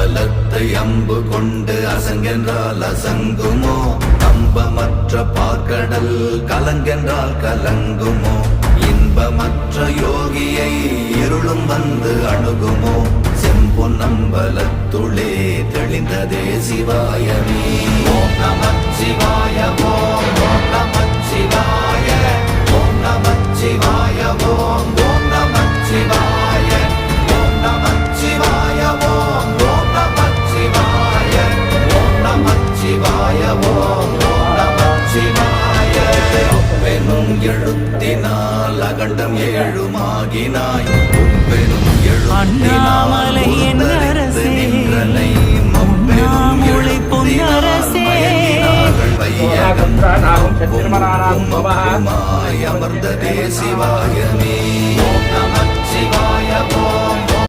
பலத்தை அம்பு கொண்டு அசங்கென்றால் அசங்குமோ நம்பமற்ற பார்க்கடல் கலங்கென்றால் கலங்குமோ இன்பமற்ற யோகியை இருளும் வந்து அணுகுமோ செம்பொன்னம்பலத்துளே தெளிந்ததே சிவாயமே ஓம் நமச்சிவாய ஓம் நமச்சிவாய ஓம் நமச்சிவாய ஓம் நமச்சிவாய ஓம் நமச்சிவாய ஓம் நமச்சிவாய ஓம் நமச்சிவாய ஓம் நமச்சிவாய உப்பெனும் எழுத்தினால் அகண்டம் ஏழுமாகினாய் உப்பெனும் எழுத்தினால் உருத்தரித்து நின்றனை மப்பெனும் எழுத்தினால் வையகம் அமர்ந்ததே சிவாயமே